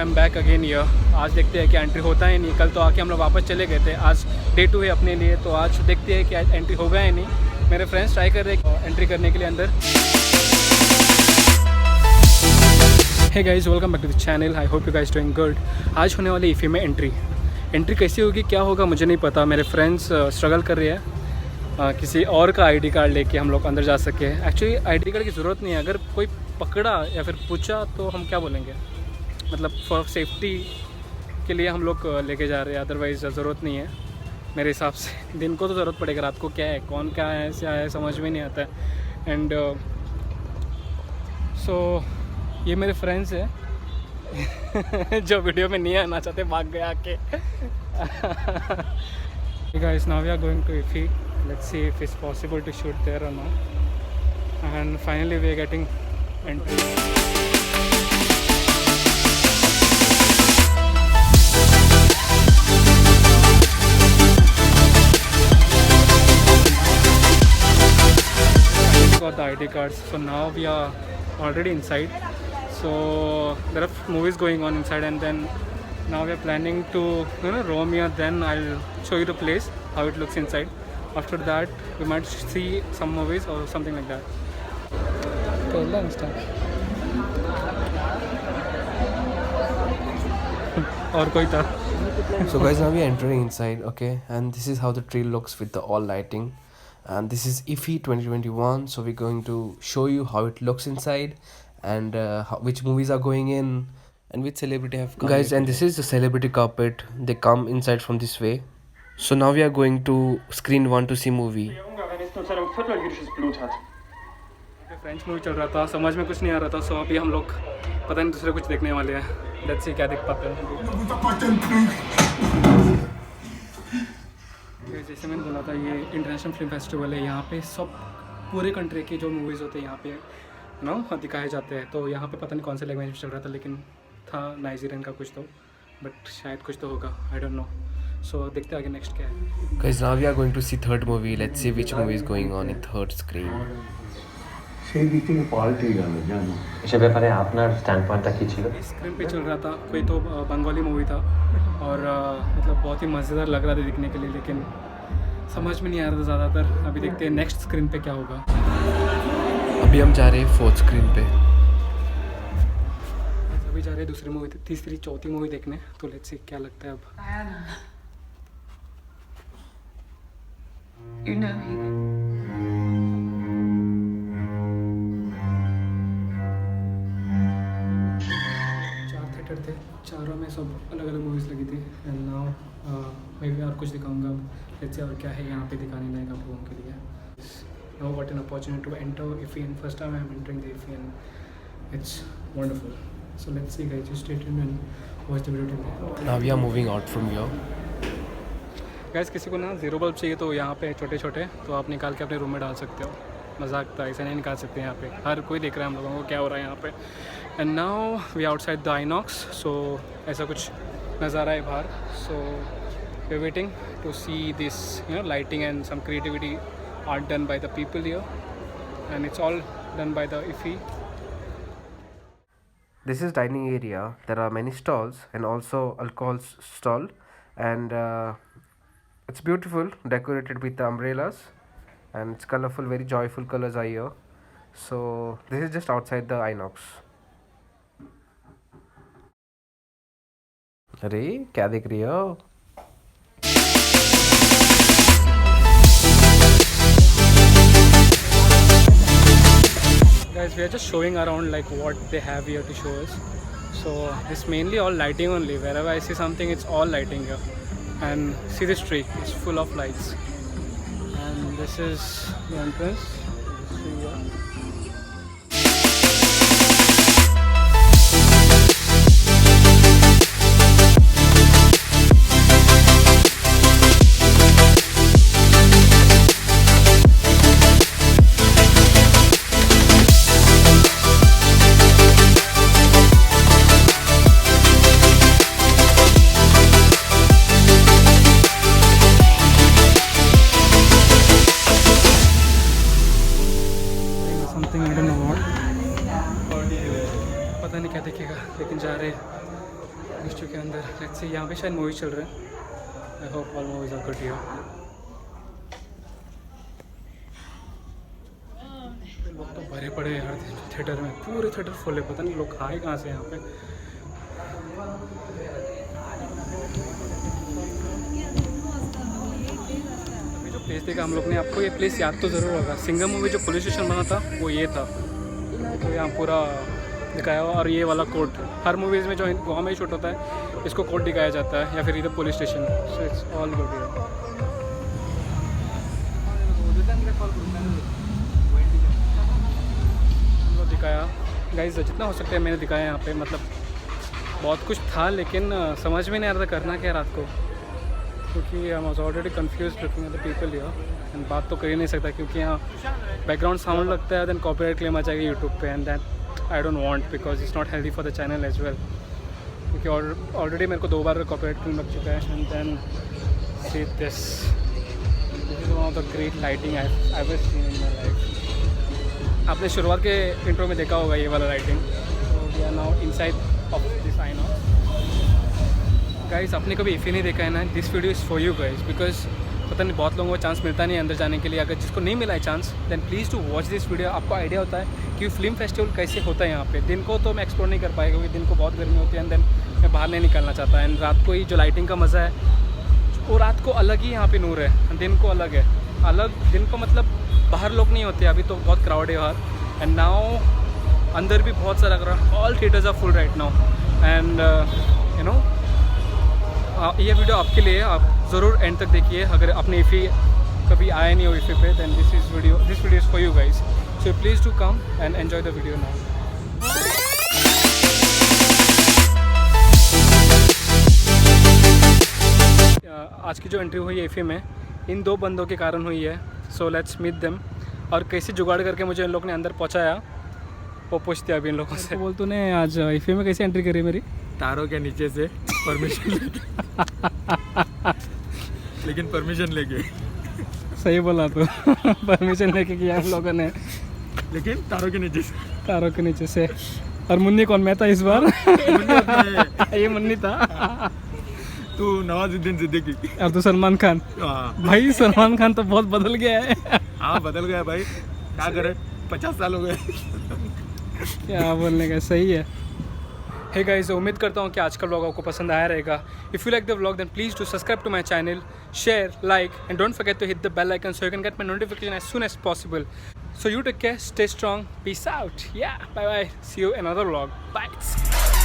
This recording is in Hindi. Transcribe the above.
I am back again year. आज देखते हैं कि एंट्री होता है नहीं। कल तो आके हम लोग वापस चले गए थे। आज डे 2 है अपने लिए, तो आज देखते हैं कि एंट्री होगा या नहीं। मेरे फ्रेंड्स ट्राई कर रहे हैं एंट्री करने के लिए अंदर। Hey guys, welcome back to the channel. I hope you guys doing good. आज होने वाली इफ़ी में एंट्री कैसी होगी, क्या होगा, मुझे नहीं पता। मेरे फ्रेंड्स स्ट्रगल कर रहे हैं किसी और का आईडी कार्ड लेके हम लोग अंदर जा सके। एक्चुअली आईडी कार्ड की ज़रूरत नहीं है। अगर कोई पकड़ा या फिर पूछा तो हम क्या बोलेंगे, मतलब फॉर सेफ्टी के लिए हम लोग लेके जा रहे हैं। अदरवाइज़ ज़रूरत नहीं है मेरे हिसाब से। दिन को तो ज़रूरत पड़ेगा, रात को क्या है, कौन क्या है, ऐसे है, समझ में नहीं आता है। एंड सो ये मेरे फ्रेंड्स हैं जो वीडियो में नहीं आना चाहते, भाग गए आके। Guys, now we are going to Ifi. Let's see if it's possible to shoot there or not. And finally we are getting entry. Got the ID cards, so now we are already inside. So there are movies going on inside, and then now we are planning to roam here. Then I'll show you the place, how it looks inside. After that we might see some movies or something like that. और कोई था। So guys, now we are entering inside, okay, and this is how the tree looks with the all lighting. And this is Ifi 2021, so we're going to show you how it looks inside and which movies are going in and which celebrity have come. Guys, and this is the celebrity carpet. They come inside from this way. So now we are going to screen 1 to see movie. French movie चल रहा था, समझ में कुछ नहीं आ रहा था। सो अभी हम लोग पता नहीं दूसरे कुछ देखने वाले हैं। लेट्स सी क्या देख पाते हैं। जैसे मैंने बोला था, ये इंटरनेशनल फिल्म फेस्टिवल है। यहाँ पे सब पूरे कंट्री के जो मूवीज़ होते हैं यहाँ पे दिखाए जाते हैं। तो यहाँ पे पता नहीं कौन से लैंग्वेज में चल रहा था, लेकिन था नाइजीरियन का कुछ तो, बट शायद कुछ तो होगा, आई डोंट नो। सो देखते हैं आगे नेक्स्ट क्या है। Guys, now we are going to see third movie. Let's see which movie is going on in third screen. সেই দিক থেকে পাল্টে গেল জানো। সে ব্যাপারে আপনার স্ট্যান্ড পয়েন্টটা কী ছিল? स्क्रीन पे चल रहा था कोई तो बंगाली मूवी था, और मतलब बहुत ही मज़ेदार लग रहा था देखने के लिए, लेकिन समझ में नहीं आ रहा था ज़्यादातर। अभी देखते हैं नेक्स्ट स्क्रीन पे क्या होगा। अभी हम जा रहे हैं फोर्थ स्क्रीन पे। अभी जा रहे हैं दूसरी मूवी, तीसरी चौथी मूवी देखने। तो लेट्स सी क्या लगता है अब। You know he. थिएटर थे, चारों में सब अलग अलग मूवीज़ लगी थी। एंड नाउ मैं भी और कुछ दिखाऊंगा। लेट्स सी और क्या है यहाँ पे दिखाने लायक आप लोगों के लिए। No what an opportunity to enter IFFI, and first time I am entering the IFFI and it's wonderful. So let's see guys, stay tuned and watch the video. Now we are moving out from here. Guys किसी को ना ज़ीरो बल्ब चाहिए तो यहाँ पे छोटे छोटे तो आप निकाल के अपने रूम में डाल सकते हो। मजाक था, ऐसे नहीं निकाल सकते यहाँ पे। हर कोई देख रहा है हम लोगों को क्या हो रहा है यहाँ पे। And now we outside the INOX. So ऐसा कुछ नज़ारा है बाहर। So we waiting to see this lighting and some creativity art done by the people here, and it's all done by the IFFI. This is dining area. There are many stalls and also alcohol stall, and it's beautiful, decorated with the umbrellas, and it's colorful, very joyful colors are here. So this is just outside the Inox. अरे क्या देख रही हो? Guys, we are just showing around like what they have here to show us. So it's mainly all lighting only. Wherever I see something, it's all lighting here. And see this tree, it's full of lights. And this is the entrance. You see here. History के अंदर लेट्स सी, यहाँ पे शायद मूवी चल रहे हैं। I hope all movies are good here. लोग तो भरे पड़े हैं यार थिएटर में, पूरे थिएटर फुल है, पता नहीं लोग आए कहाँ से यहाँ पे। अभी जो प्लेस देखा हम लोग ने, आपको ये प्लेस याद तो ज़रूर होगा, सिंघम मूवी जो पुलिस स्टेशन बना था वो ये था। तो यहाँ पूरा दिखाया हुआ, और ये वाला कोर्ट हर मूवीज़ में जो गाँव में शूट होता है इसको कोर्ट दिखाया जाता है, या फिर इधर police station. So it's all good here. दिखाया गाइस, जितना हो सकता है मैंने दिखाया यहाँ पे, मतलब बहुत कुछ था लेकिन समझ में नहीं आ रहा था करना क्या रात को, क्योंकि I was already confuse looking at the people here. And बात तो कर ही नहीं सकता क्योंकि यहाँ बैकग्राउंड साउंड लगता है, देन कॉपीराइट क्लेम आ जाएगा यूट्यूब पे, and that I don't want because it's not healthy for the channel as well. क्योंकि ऑलरेडी मेरे को 2 बार कॉपीराइट क्लेम लग चुका है। And then see this is one of the great lighting I ever seen in my life. आपने शुरुआत के इंट्रो में देखा होगा ये वाला लाइटिंग। तो we are now inside of this I know guys. आपने कभी इफ़ी नहीं देखा है ना, this video is for you guys, because पता नहीं बहुत लोगों को चांस मिलता नहीं है अंदर जाने के लिए। अगर जिसको नहीं मिला है chance, then please to watch this video. आपको आइडिया होता है कि फिल्म फेस्टिवल कैसे होता है यहाँ पे। दिन को तो मैं एक्सप्लोर नहीं कर पाएगा क्योंकि दिन को बहुत गर्मी होती है, एंड देन मैं बाहर नहीं निकलना चाहता। एंड रात को ही जो लाइटिंग का मज़ा है, वो रात को अलग ही यहाँ पे नूर है, दिन को अलग है। अलग दिन को मतलब बाहर लोग नहीं होते, अभी तो बहुत क्राउड है बाहर। एंड नाउ अंदर भी बहुत सारा crowd, all theatres are full right now. And you know ये वीडियो आपके लिए, आप ज़रूर एंड तक देखिए। अगर आपने इफ़ी कभी आया नहीं हो इफ़ी पे, then this video is for you guys. So please to come and enjoy the video now. आज की जो एंट्री हुई है इफ़ी में, इन 2 बंदों के कारण हुई है। So let's meet them. और कैसे जुगाड़ करके मुझे इन लोग ने अंदर पहुंचाया वो पूछते अभी इन लोगों से। बोल तूने आज इफ़ी में कैसे एंट्री करी मेरी? तारों के नीचे से परमिशन लेके लेकिन परमिशन लेके सही बोला तू परमिशन लेके किया हम लोगों ने, लेकिन तारों के नीचे से। तारों के नीचे से। और मुन्नी कौन? मैं था इस बार ये मुन्नी था। तू नवाजुद्दीन सिद्दीकी। और तू सलमान खान। हाँ भाई सलमान खान तो बहुत बदल गया है। हाँ बदल गया भाई, क्या करे, 50 साल हो गए। क्या बोलने का, सही है। हे गाइस, उम्मीद करता हूँ कि आज का व्लॉग आपको पसंद आया रहेगा। If you like the vlog then please to subscribe to my channel, share, like and don't forget to hit the bell icon so you can get my notification as soon as possible. So you take care, stay strong, peace out. Yeah, bye bye. See you in another vlog. Bye.